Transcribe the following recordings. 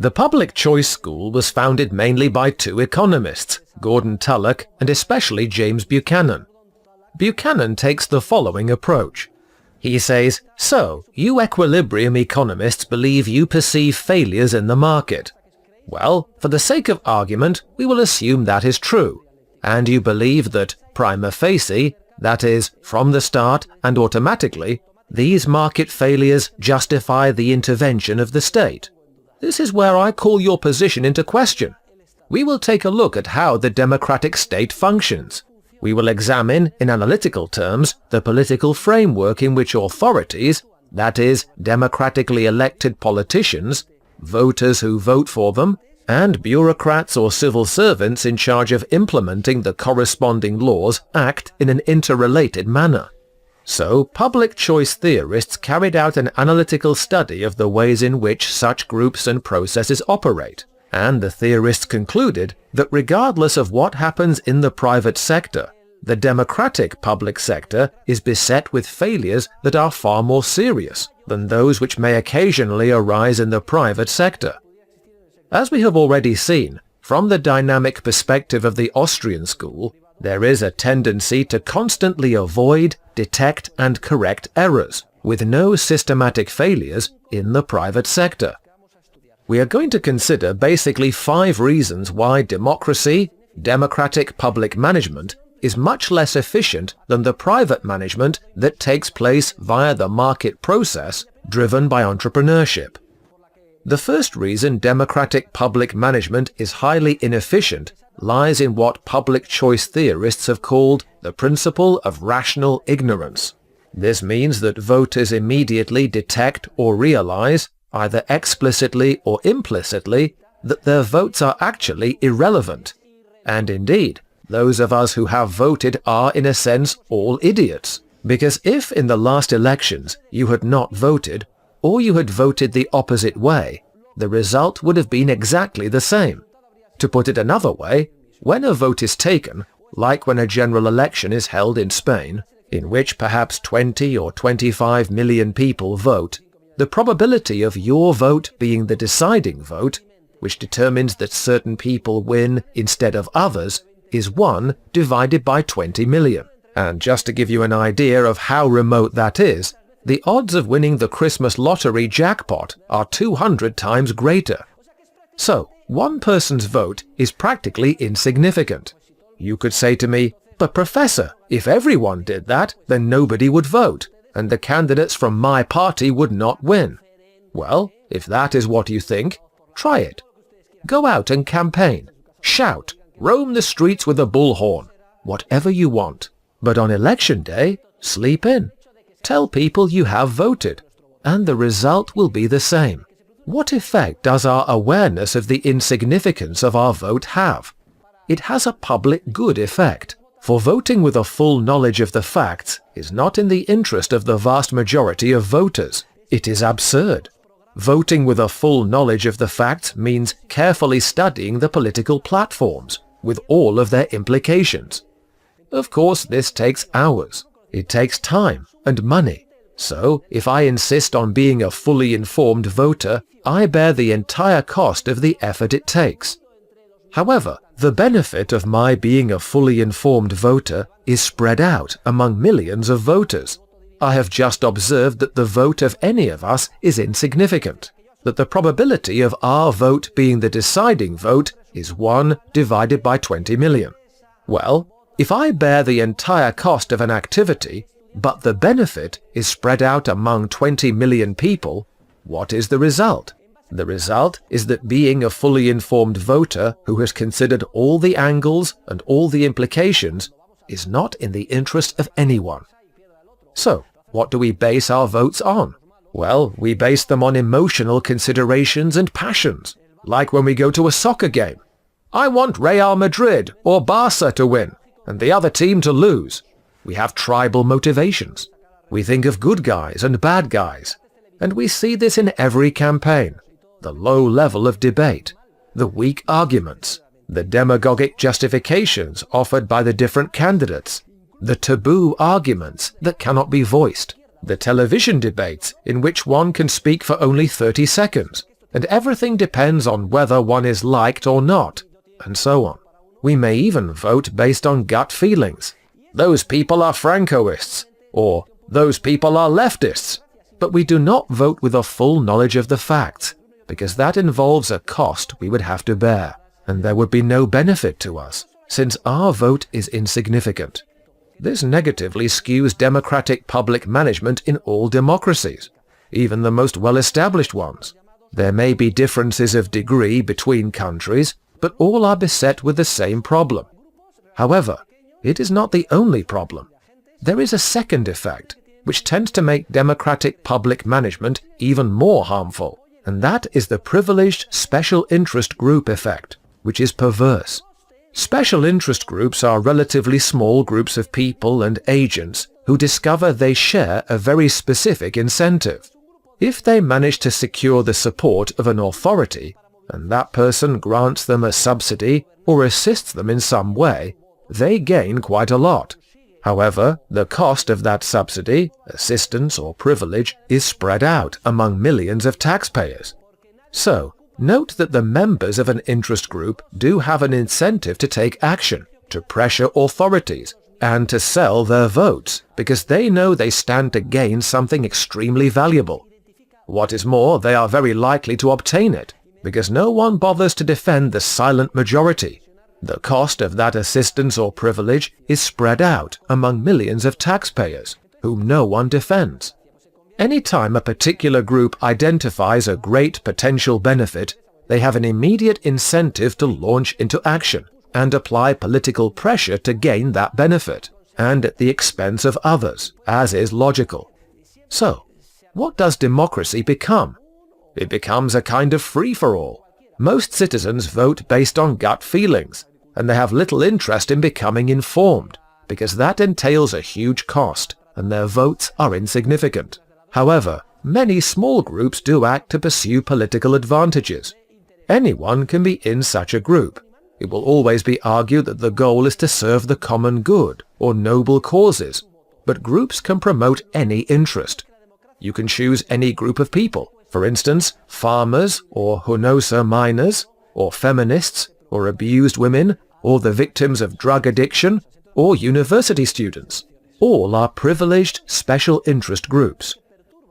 The public choice school was founded mainly by two economists, Gordon Tullock and especially James Buchanan. Buchanan takes the following approach. He says, "So, you equilibrium economists believe you perceive failures in the market. Well, for the sake of argument, we will assume that is true, and you believe that prima facie, that is, from the start and automatically, these market failures justify the intervention of the state. This is where I call your position into question. We will take a look at how the democratic state functions. We will examine, in analytical terms, the political framework in which authorities, that is, democratically elected politicians, voters who vote for them, and bureaucrats or civil servants in charge of implementing the corresponding laws act in an interrelated manner." So, public choice theorists carried out an analytical study of the ways in which such groups and processes operate, and the theorists concluded that regardless of what happens in the private sector, the democratic public sector is beset with failures that are far more serious than those which may occasionally arise in the private sector. As we have already seen, from the dynamic perspective of the Austrian school, there is a tendency to constantly avoid, detect and correct errors, with no systematic failures in the private sector. We are going to consider basically 5 reasons why democracy, democratic public management, is much less efficient than the private management that takes place via the market process driven by entrepreneurship. The first reason democratic public management is highly inefficient lies in what public choice theorists have called the principle of rational ignorance. This means that voters immediately detect or realize, either explicitly or implicitly, that their votes are actually irrelevant. And indeed, those of us who have voted are in a sense all idiots, because if in the last elections you had not voted, or you had voted the opposite way, the result would have been exactly the same. To put it another way, when a vote is taken, like when a general election is held in Spain, in which perhaps 20 or 25 million people vote, the probability of your vote being the deciding vote, which determines that certain people win instead of others, is 1 divided by 20 million. And just to give you an idea of how remote that is, the odds of winning the Christmas lottery jackpot are 200 times greater. So, one person's vote is practically insignificant. You could say to me, "But Professor, if everyone did that, then nobody would vote, and the candidates from my party would not win." Well, if that is what you think, try it. Go out and campaign. Shout. Roam the streets with a bullhorn. Whatever you want. But on election day, sleep in. Tell people you have voted, and the result will be the same. What effect does our awareness of the insignificance of our vote have? It has a public good effect, for voting with a full knowledge of the facts is not in the interest of the vast majority of voters. It is absurd. Voting with a full knowledge of the facts means carefully studying the political platforms, with all of their implications. Of course, this takes hours. It takes time and money. So, if I insist on being a fully informed voter, I bear the entire cost of the effort it takes. However, the benefit of my being a fully informed voter is spread out among millions of voters. I have just observed that the vote of any of us is insignificant, that the probability of our vote being the deciding vote is 1 divided by 20 million. Well, if I bear the entire cost of an activity, but the benefit is spread out among 20 million people, what is the result? The result is that being a fully informed voter who has considered all the angles and all the implications is not in the interest of anyone. So, what do we base our votes on? Well, we base them on emotional considerations and passions, like when we go to a soccer game. I want Real Madrid or Barca to win, and the other team to lose. We have tribal motivations. We think of good guys and bad guys, and we see this in every campaign. The low level of debate, the weak arguments, the demagogic justifications offered by the different candidates, the taboo arguments that cannot be voiced, the television debates in which one can speak for only 30 seconds, and everything depends on whether one is liked or not, and so on. We may even vote based on gut feelings. Those people are Francoists, or those people are leftists. But we do not vote with a full knowledge of the facts, because that involves a cost we would have to bear, and there would be no benefit to us, since our vote is insignificant. This negatively skews democratic public management in all democracies, even the most well-established ones. There may be differences of degree between countries, but all are beset with the same problem. However, it is not the only problem. There is a second effect, which tends to make democratic public management even more harmful, and that is the privileged special interest group effect, which is perverse. Special interest groups are relatively small groups of people and agents who discover they share a very specific incentive. If they manage to secure the support of an authority, and that person grants them a subsidy or assists them in some way, they gain quite a lot. However, the cost of that subsidy, assistance, or privilege is spread out among millions of taxpayers. So, note that the members of an interest group do have an incentive to take action, to pressure authorities, and to sell their votes, because they know they stand to gain something extremely valuable. What is more, they are very likely to obtain it, because no one bothers to defend the silent majority. The cost of that assistance or privilege is spread out among millions of taxpayers, whom no one defends. Any time a particular group identifies a great potential benefit, they have an immediate incentive to launch into action and apply political pressure to gain that benefit, and at the expense of others, as is logical. So, what does democracy become? It becomes a kind of free-for-all. Most citizens vote based on gut feelings, and they have little interest in becoming informed, because that entails a huge cost, and their votes are insignificant. However, many small groups do act to pursue political advantages. Anyone can be in such a group. It will always be argued that the goal is to serve the common good, or noble causes, but groups can promote any interest. You can choose any group of people, for instance, farmers, or Hunosa miners, or feminists, or abused women, or the victims of drug addiction, or university students. All are privileged special interest groups.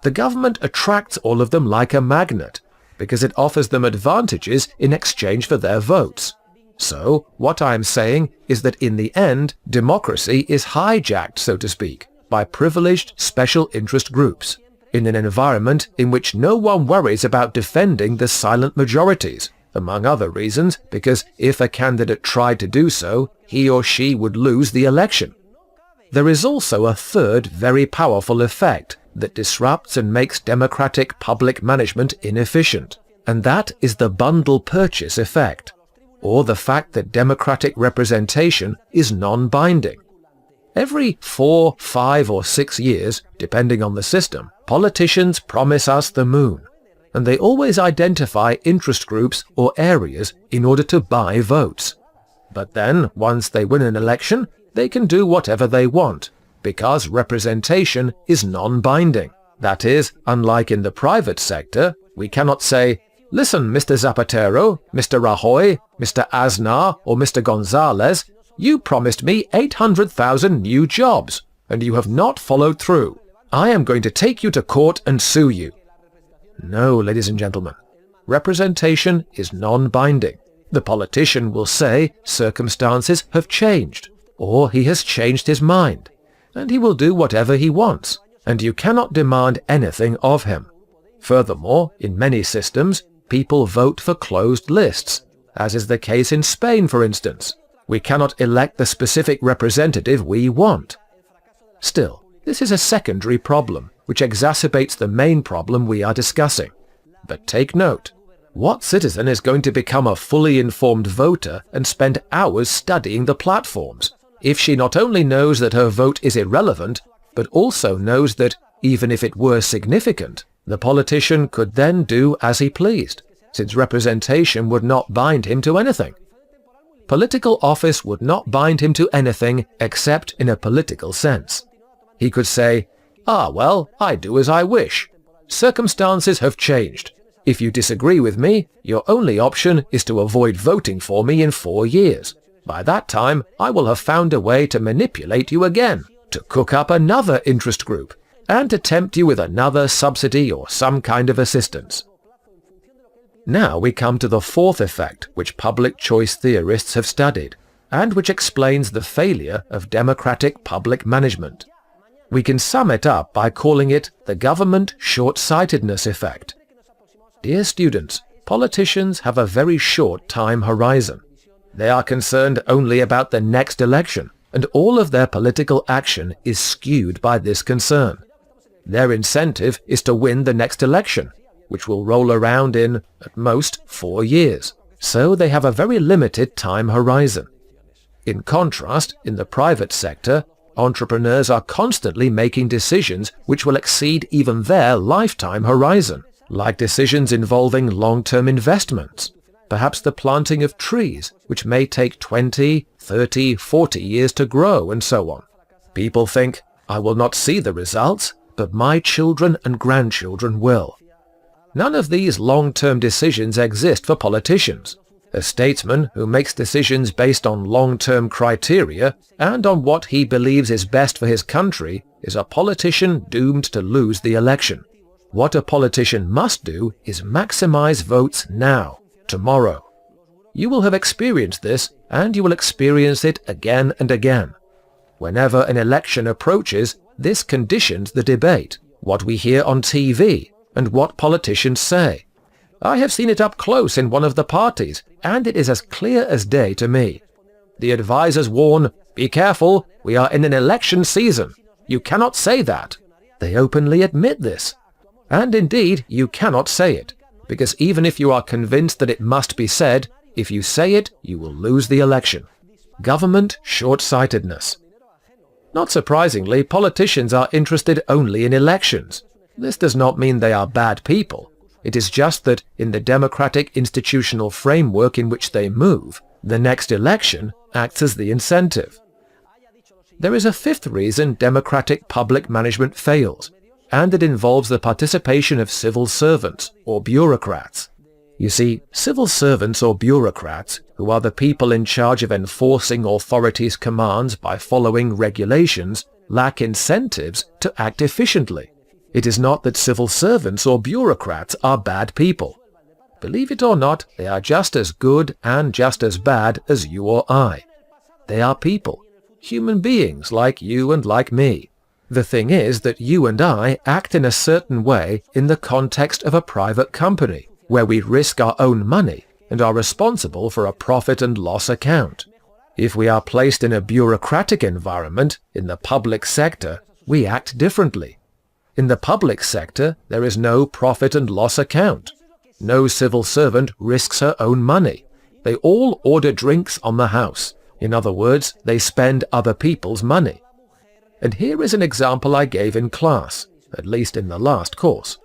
The government attracts all of them like a magnet, because it offers them advantages in exchange for their votes. So, what I'm saying is that in the end, democracy is hijacked, so to speak, by privileged special interest groups, in an environment in which no one worries about defending the silent majorities, among other reasons, because if a candidate tried to do so, he or she would lose the election. There is also a third very powerful effect that disrupts and makes democratic public management inefficient, and that is the bundle purchase effect, or the fact that democratic representation is non-binding. Every 4, 5, or 6 years, depending on the system, politicians promise us the moon, and they always identify interest groups or areas in order to buy votes. But then, once they win an election, they can do whatever they want, because representation is non-binding. That is, unlike in the private sector, we cannot say, "Listen, Mr. Zapatero, Mr. Rajoy, Mr. Aznar, or Mr. Gonzalez, you promised me 800,000 new jobs, and you have not followed through. I am going to take you to court and sue you." No, ladies and gentlemen. Representation is non-binding. The politician will say circumstances have changed, or he has changed his mind, and he will do whatever he wants, and you cannot demand anything of him. Furthermore, in many systems, people vote for closed lists, as is the case in Spain, for instance. We cannot elect the specific representative we want. Still, this is a secondary problem, which exacerbates the main problem we are discussing. But take note, what citizen is going to become a fully informed voter and spend hours studying the platforms, if she not only knows that her vote is irrelevant, but also knows that, even if it were significant, the politician could then do as he pleased, since representation would not bind him to anything? Political office would not bind him to anything except in a political sense. He could say, "Ah, well, I do as I wish. Circumstances have changed. If you disagree with me, your only option is to avoid voting for me in 4 years. By that time, I will have found a way to manipulate you again, to cook up another interest group, and to tempt you with another subsidy or some kind of assistance. Now we come to the fourth effect which public choice theorists have studied, and which explains the failure of democratic public management. We can sum it up by calling it the government short-sightedness effect. Dear students, politicians have a very short time horizon. They are concerned only about the next election, and all of their political action is skewed by this concern. Their incentive is to win the next election, which will roll around in, at most, 4 years. So they have a very limited time horizon. In contrast, in the private sector, entrepreneurs are constantly making decisions which will exceed even their lifetime horizon, like decisions involving long-term investments, perhaps the planting of trees, which may take 20, 30, 40 years to grow, and so on. People think, I will not see the results, but my children and grandchildren will. None of these long-term decisions exist for politicians. A statesman who makes decisions based on long-term criteria and on what he believes is best for his country is a politician doomed to lose the election. What a politician must do is maximize votes now, tomorrow. You will have experienced this, and you will experience it again and again. Whenever an election approaches, this conditions the debate, what we hear on TV, and what politicians say. I have seen it up close in one of the parties, and it is as clear as day to me. The advisers warn, be careful, we are in an election season. You cannot say that. They openly admit this. And indeed, you cannot say it, because even if you are convinced that it must be said, if you say it, you will lose the election. Government short-sightedness. Not surprisingly, politicians are interested only in elections. This does not mean they are bad people. It is just that in the democratic institutional framework in which they move, the next election acts as the incentive. There is a fifth reason democratic public management fails, and it involves the participation of civil servants or bureaucrats. You see, civil servants or bureaucrats, who are the people in charge of enforcing authorities' commands by following regulations, lack incentives to act efficiently. It is not that civil servants or bureaucrats are bad people. Believe it or not, they are just as good and just as bad as you or I. They are people, human beings like you and like me. The thing is that you and I act in a certain way in the context of a private company, where we risk our own money and are responsible for a profit and loss account. If we are placed in a bureaucratic environment, in the public sector, we act differently. In the public sector, there is no profit and loss account. No civil servant risks her own money. They all order drinks on the house. In other words, they spend other people's money. And here is an example I gave in class, at least in the last course.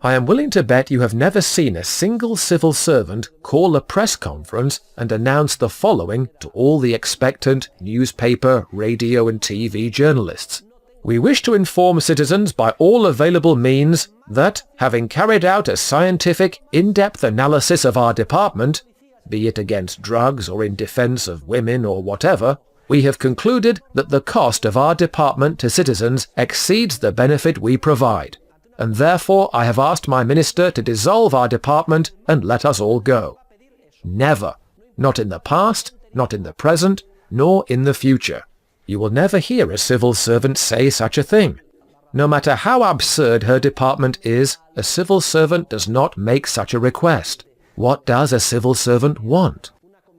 I am willing to bet you have never seen a single civil servant call a press conference and announce the following to all the expectant newspaper, radio and TV journalists. We wish to inform citizens by all available means that, having carried out a scientific, in-depth analysis of our department, be it against drugs or in defense of women or whatever, we have concluded that the cost of our department to citizens exceeds the benefit we provide, and therefore I have asked my minister to dissolve our department and let us all go. Never. Not in the past, not in the present, nor in the future. You will never hear a civil servant say such a thing. No matter how absurd her department is, a civil servant does not make such a request. What does a civil servant want?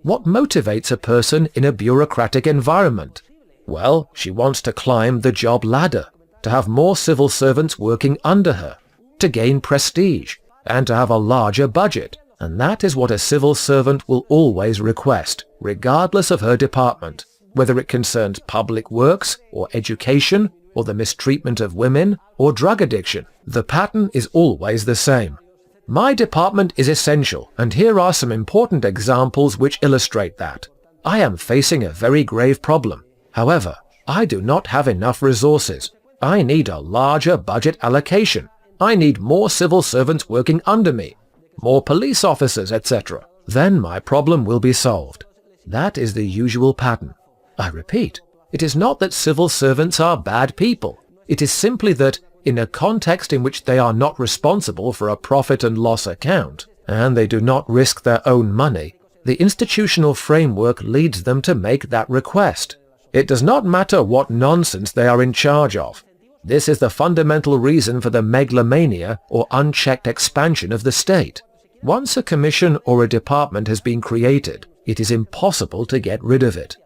What motivates a person in a bureaucratic environment? Well, she wants to climb the job ladder, to have more civil servants working under her, to gain prestige, and to have a larger budget. And that is what a civil servant will always request, regardless of her department, whether it concerns public works, or education, or the mistreatment of women, or drug addiction. The pattern is always the same. My department is essential, and here are some important examples which illustrate that. I am facing a very grave problem. However, I do not have enough resources. I need a larger budget allocation. I need more civil servants working under me. more police officers, etc. Then my problem will be solved. That is the usual pattern. I repeat, it is not that civil servants are bad people. It is simply that, in a context in which they are not responsible for a profit and loss account, and they do not risk their own money, the institutional framework leads them to make that request. It does not matter what nonsense they are in charge of. This is the fundamental reason for the megalomania or unchecked expansion of the state. Once a commission or a department has been created, it is impossible to get rid of it.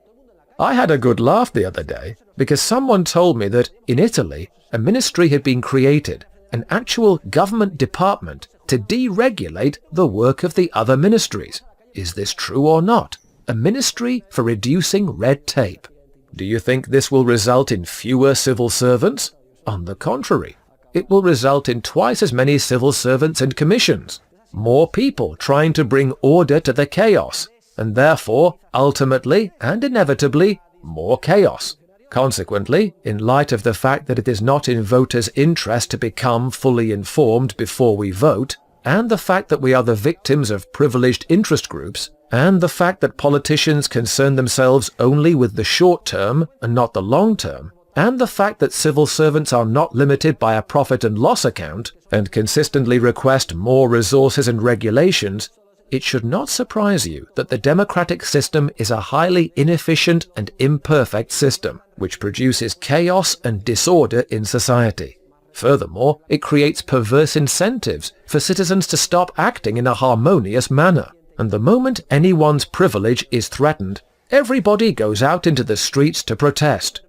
I had a good laugh the other day because someone told me that in Italy a ministry had been created, an actual government department, to deregulate the work of the other ministries. Is this true or not? A ministry for reducing red tape. Do you think this will result in fewer civil servants? On the contrary, it will result in twice as many civil servants and commissions, more people trying to bring order to the chaos, and therefore, ultimately and inevitably, more chaos. Consequently, in light of the fact that it is not in voters' interest to become fully informed before we vote, and the fact that we are the victims of privileged interest groups, and the fact that politicians concern themselves only with the short term and not the long term, and the fact that civil servants are not limited by a profit and loss account and consistently request more resources and regulations, it should not surprise you that the democratic system is a highly inefficient and imperfect system, which produces chaos and disorder in society. Furthermore, it creates perverse incentives for citizens to stop acting in a harmonious manner, and the moment anyone's privilege is threatened, everybody goes out into the streets to protest.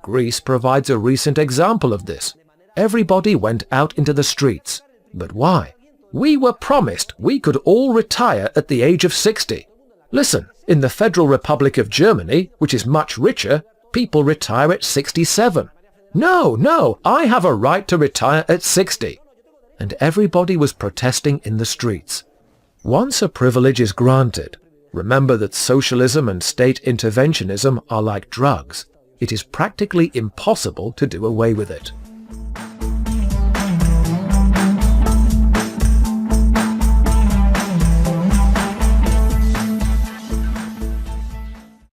Greece provides a recent example of this. Everybody went out into the streets. But why? We were promised we could all retire at the age of 60. Listen, in the Federal Republic of Germany, which is much richer, people retire at 67. No, I have a right to retire at 60. And everybody was protesting in the streets. Once a privilege is granted, remember that socialism and state interventionism are like drugs. It is practically impossible to do away with it.